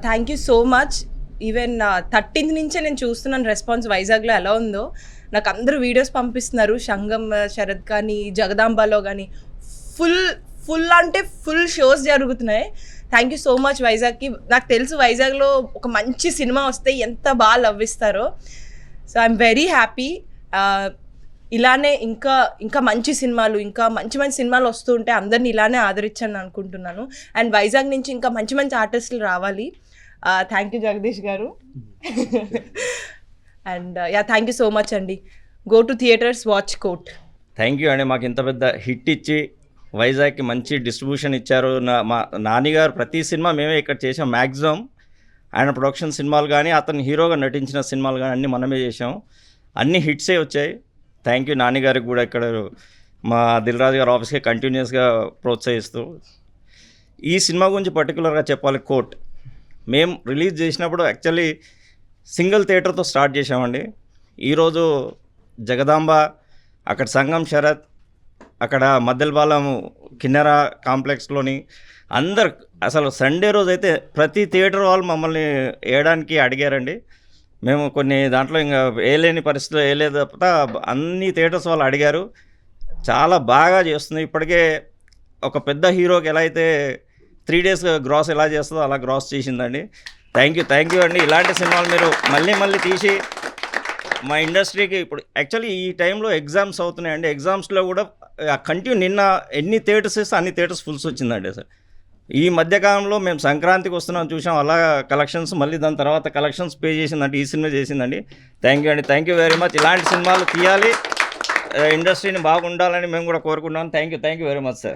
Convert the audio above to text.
Thank you so much. Even 13th నుంచే నేను చూస్తున్నాను రెస్పాన్స్ వైజాగ్లో ఎలా ఉందో. నాకు అందరూ వీడియోస్ పంపిస్తున్నారు, సంగం శరత్ కానీ జగదాంబాలో కానీ ఫుల్ అంటే ఫుల్ షోస్ జరుగుతున్నాయి. థ్యాంక్ యూ సో మచ్ వైజాగ్కి. నాకు తెలుసు వైజాగ్లో ఒక మంచి సినిమా వస్తే ఎంత బాగా లవ్ ఇస్తారో. So I'm very happy. ఇలానే ఇంకా మంచి సినిమాలు, ఇంకా మంచి సినిమాలు వస్తూ ఉంటే అందరిని ఇలానే ఆదరించని అనుకుంటున్నాను. అండ్ వైజాగ్ నుంచి ఇంకా మంచి ఆర్టిస్టులు రావాలి. Thank you Jagadish garu. And thank you so much అండి. Go to theatres, watch Court. Thank you అండి. మాకు ఇంత పెద్ద హిట్ ఇచ్చి వైజాగ్కి మంచి డిస్ట్రిబ్యూషన్ ఇచ్చారు. మా నాన్నగారు ప్రతి సినిమా మేమే ఇక్కడ చేసాం. మ్యాక్సిమం ఆయన ప్రొడక్షన్ సినిమాలు కానీ అతను హీరోగా నటించిన సినిమాలు కానీ అన్నీ మనమే చేసాం. అన్ని హిట్సే వచ్చాయి. థ్యాంక్ యూ నాన్నగారికి కూడా ఇక్కడ మా దిల్ రాజు గారి ఆఫీస్కి కంటిన్యూస్గా ప్రోత్సహిస్తూ. ఈ సినిమా గురించి పర్టికులర్గా చెప్పాలి. కోర్ట్ మేము రిలీజ్ చేసినప్పుడు యాక్చువల్లీ సింగిల్ థియేటర్తో స్టార్ట్ చేసామండి. ఈరోజు జగదాంబ, అక్కడ సంగం శరత్, అక్కడ మద్దెలపాలెం కిన్నెరా కాంప్లెక్స్లోని అందరు అసలు సండే రోజు అయితే ప్రతి థియేటర్ వాళ్ళు మమ్మల్ని వేయడానికి అడిగారండి. మేము కొన్ని దాంట్లో ఇంకా వేయలేని పరిస్థితిలో వేయలేదు తప్ప అన్ని థియేటర్స్ వాళ్ళు అడిగారు. చాలా బాగా చేస్తుంది. ఇప్పటికే ఒక పెద్ద హీరోకి ఎలా అయితే 3 days గ్రాస్ ఎలా చేస్తుందో అలా గ్రాస్ చేసిందండి. థ్యాంక్ యూ అండి. ఇలాంటి సినిమాలు మీరు మళ్ళీ తీసి మా ఇండస్ట్రీకి ఇప్పుడు యాక్చువల్లీ ఈ టైంలో ఎగ్జామ్స్ అవుతున్నాయండి. ఎగ్జామ్స్లో కూడా కంటిన్యూ నిన్న ఎన్ని థియేటర్స్ ఇస్తే అన్ని థియేటర్స్ ఫుల్స్ వచ్చిందండి. సార్ ఈ మధ్యకాలంలో మేము సంక్రాంతికి వస్తున్నాం చూసాం, అలా కలెక్షన్స్ మళ్ళీ దాని తర్వాత కలెక్షన్స్ పే చేసిందంటే ఈ సినిమా చేసిందండి. Thank you very much. ఇలాంటి సినిమాలు తీయాలి, ఇండస్ట్రీని బాగుండాలని మేము కూడా కోరుకుంటున్నాం. Thank you very much sir.